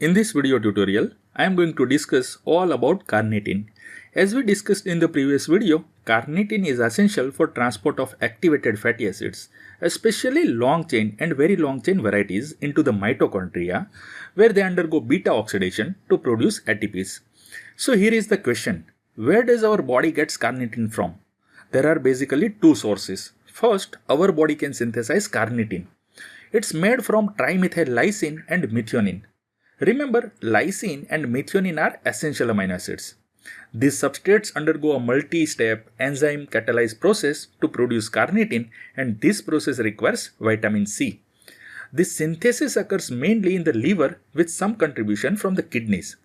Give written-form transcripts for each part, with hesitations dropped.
In this video tutorial, I am going to discuss all about carnitine. As we discussed in the previous video, carnitine is essential for transport of activated fatty acids, especially long chain and very long chain varieties into the mitochondria, where they undergo beta-oxidation to produce ATPs. So here is the question, where does our body get carnitine from? There are basically two sources. First, our body can synthesize carnitine. It's made from trimethyl lysine and methionine. Remember, lysine and methionine are essential amino acids. These substrates undergo a multi-step enzyme catalyzed process to produce carnitine, and this process requires vitamin C. This synthesis occurs mainly in the liver with some contribution from the kidneys.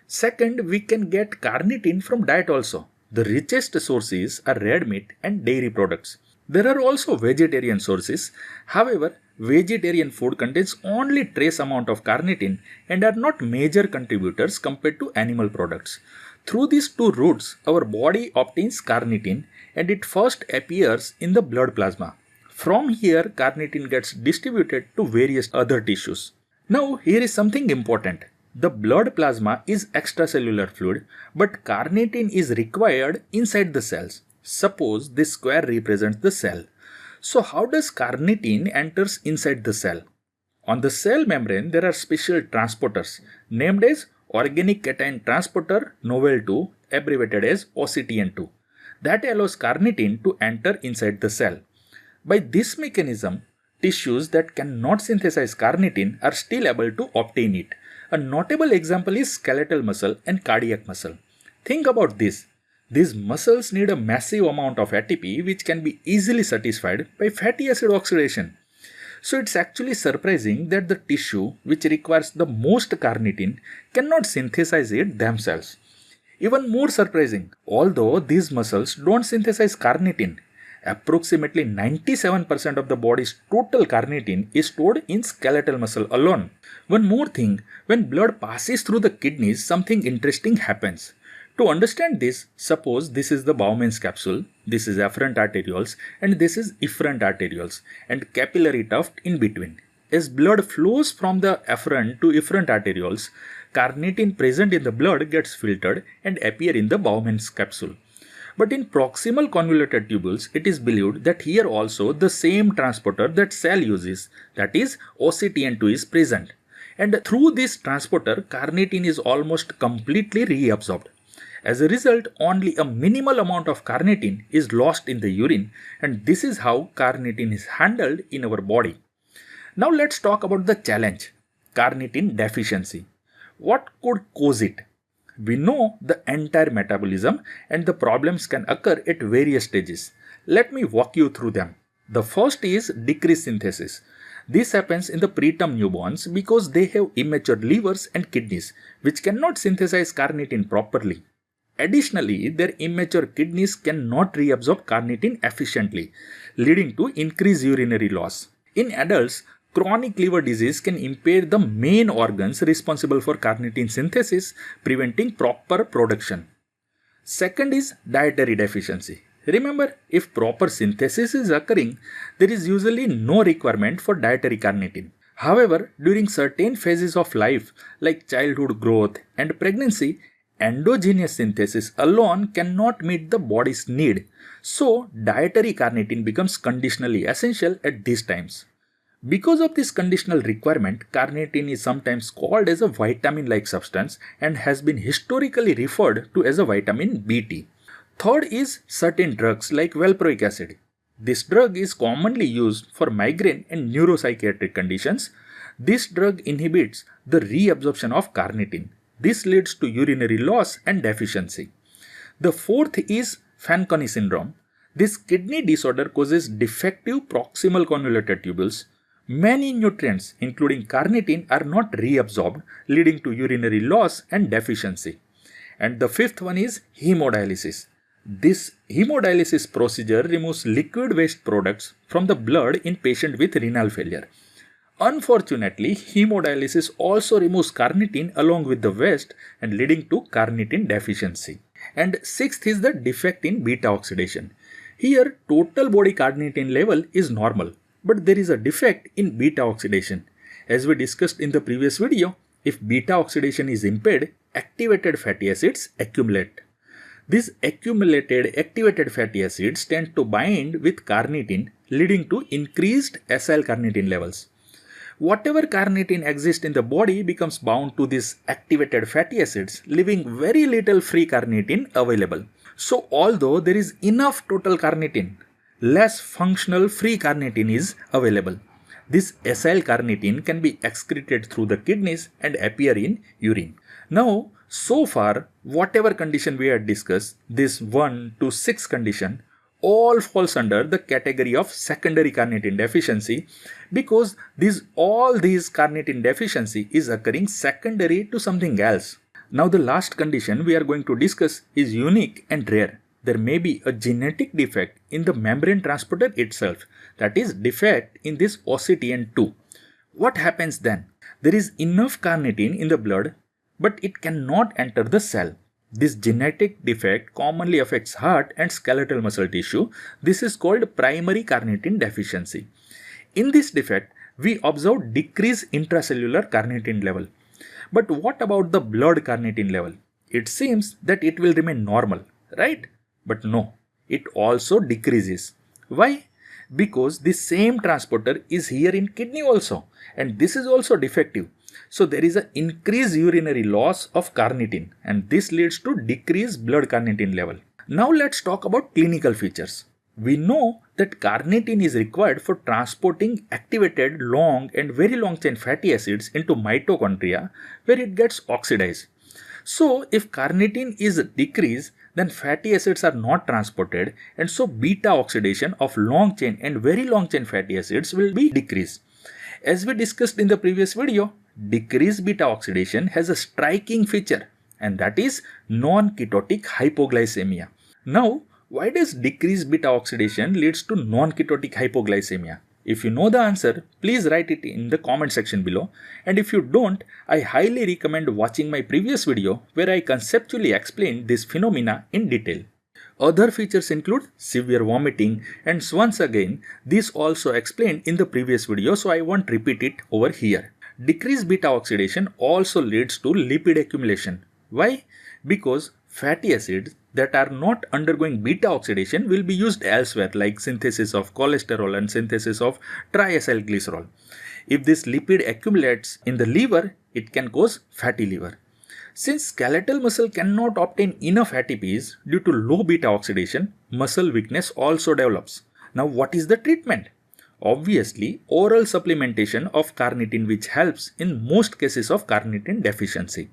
Second, we can get carnitine from diet also. The richest sources are red meat and dairy products. There are also vegetarian sources. However, vegetarian food contains only trace amount of carnitine and are not major contributors compared to animal products. Through these two routes, our body obtains carnitine and it first appears in the blood plasma. From here, carnitine gets distributed to various other tissues. Now, here is something important. The blood plasma is extracellular fluid, but carnitine is required inside the cells. Suppose this square represents the cell. So how does carnitine enters inside the cell? On the cell membrane, there are special transporters named as organic cation transporter novel 2, abbreviated as OCTN2, that allows carnitine to enter inside the cell. By this mechanism, tissues that cannot synthesize carnitine are still able to obtain it. A notable example is skeletal muscle and cardiac muscle. Think about this. These muscles need a massive amount of ATP which can be easily satisfied by fatty acid oxidation. So it's actually surprising that the tissue which requires the most carnitine cannot synthesize it themselves. Even more surprising, although these muscles don't synthesize carnitine, approximately 97% of the body's total carnitine is stored in skeletal muscle alone. One more thing, when blood passes through the kidneys, something interesting happens. To understand this, suppose this is the Bowman's capsule, this is afferent arterioles, and this is efferent arterioles, and capillary tuft in between. As blood flows from the afferent to efferent arterioles, carnitine present in the blood gets filtered and appear in the Bowman's capsule. But in proximal convoluted tubules, it is believed that here also the same transporter that cell uses, that is OCTN2, is present. And through this transporter, carnitine is almost completely reabsorbed. As a result, only a minimal amount of carnitine is lost in the urine, and this is how carnitine is handled in our body. Now let's talk about the challenge, carnitine deficiency. What could cause it? We know the entire metabolism and the problems can occur at various stages. Let me walk you through them. The first is decreased synthesis. This happens in the preterm newborns because they have immature livers and kidneys which cannot synthesize carnitine properly. Additionally, their immature kidneys cannot reabsorb carnitine efficiently, leading to increased urinary loss. In adults, chronic liver disease can impair the main organs responsible for carnitine synthesis, preventing proper production. Second is dietary deficiency. Remember, if proper synthesis is occurring, there is usually no requirement for dietary carnitine. However, during certain phases of life like childhood growth and pregnancy, endogenous synthesis alone cannot meet the body's need. So, dietary carnitine becomes conditionally essential at these times. Because of this conditional requirement, carnitine is sometimes called as a vitamin-like substance and has been historically referred to as a vitamin BT. Third is certain drugs like valproic acid. This drug is commonly used for migraine and neuropsychiatric conditions. This drug inhibits the reabsorption of carnitine. This leads to urinary loss and deficiency. The fourth is Fanconi syndrome. This kidney disorder causes defective proximal convoluted tubules. Many nutrients, including carnitine, are not reabsorbed, leading to urinary loss and deficiency. And the fifth one is hemodialysis. This hemodialysis procedure removes liquid waste products from the blood in patients with renal failure. Unfortunately, hemodialysis also removes carnitine along with the waste and leading to carnitine deficiency. And sixth is the defect in beta-oxidation. Here, total body carnitine level is normal, but there is a defect in beta-oxidation. As we discussed in the previous video, If beta oxidation is impaired, activated fatty acids accumulate. These accumulated activated fatty acids tend to bind with carnitine, leading to increased acyl carnitine levels. Whatever carnitine exists in the body becomes bound to these activated fatty acids, leaving very little free carnitine available. So although there is enough total carnitine, less functional free carnitine is available. This acyl carnitine can be excreted through the kidneys and appear in urine. Now, so far, whatever condition we had discussed, this 1 to 6 condition, all falls under the category of secondary carnitine deficiency because all these carnitine deficiency is occurring secondary to something else. Now the last condition we are going to discuss is unique and rare. There may be a genetic defect in the membrane transporter itself, that is defect in this OCTN2. What happens then? There is enough carnitine in the blood but it cannot enter the cell. This genetic defect commonly affects heart and skeletal muscle tissue. This is called primary carnitine deficiency. In this defect, we observe decreased intracellular carnitine level. But what about the blood carnitine level? It seems that it will remain normal, right? But no, it also decreases. Why? Because the same transporter is here in kidney also, and this is also defective. So there is an increased urinary loss of carnitine and this leads to decreased blood carnitine level. Now let's talk about clinical features. We know that carnitine is required for transporting activated long and very long chain fatty acids into mitochondria where it gets oxidized. So if carnitine is decreased, then fatty acids are not transported and so beta oxidation of long chain and very long chain fatty acids will be decreased. As we discussed in the previous video, decreased beta oxidation has a striking feature and that is non-ketotic hypoglycemia. Now, why does decreased beta oxidation leads to non-ketotic hypoglycemia? If you know the answer, please write it in the comment section below, and if you don't, I highly recommend watching my previous video where I conceptually explained this phenomena in detail. Other features include severe vomiting, and once again, this also explained in the previous video, so I won't repeat it over here. Decreased beta oxidation also leads to lipid accumulation. Why? Because fatty acids that are not undergoing beta oxidation will be used elsewhere like synthesis of cholesterol and synthesis of triacylglycerol. If this lipid accumulates in the liver, it can cause fatty liver. Since skeletal muscle cannot obtain enough ATPs due to low beta oxidation, muscle weakness also develops. Now what is the treatment? Obviously, oral supplementation of carnitine which helps in most cases of carnitine deficiency.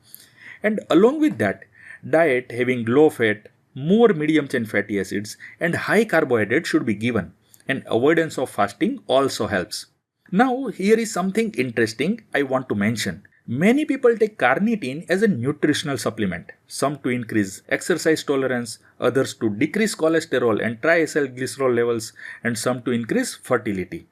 And along with that, diet having low fat, more medium chain fatty acids and high carbohydrate should be given, and avoidance of fasting also helps. Now here is something interesting I want to mention. Many people take carnitine as a nutritional supplement, some to increase exercise tolerance, others to decrease cholesterol and triacylglycerol levels, and some to increase fertility.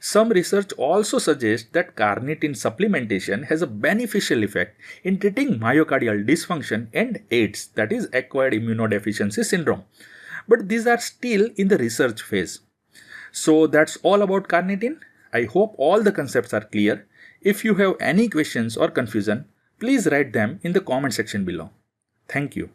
Some research also suggests that carnitine supplementation has a beneficial effect in treating myocardial dysfunction and AIDS, that is acquired immunodeficiency syndrome. But these are still in the research phase. So that's all about carnitine. I hope all the concepts are clear. If you have any questions or confusion, please write them in the comment section below. Thank you.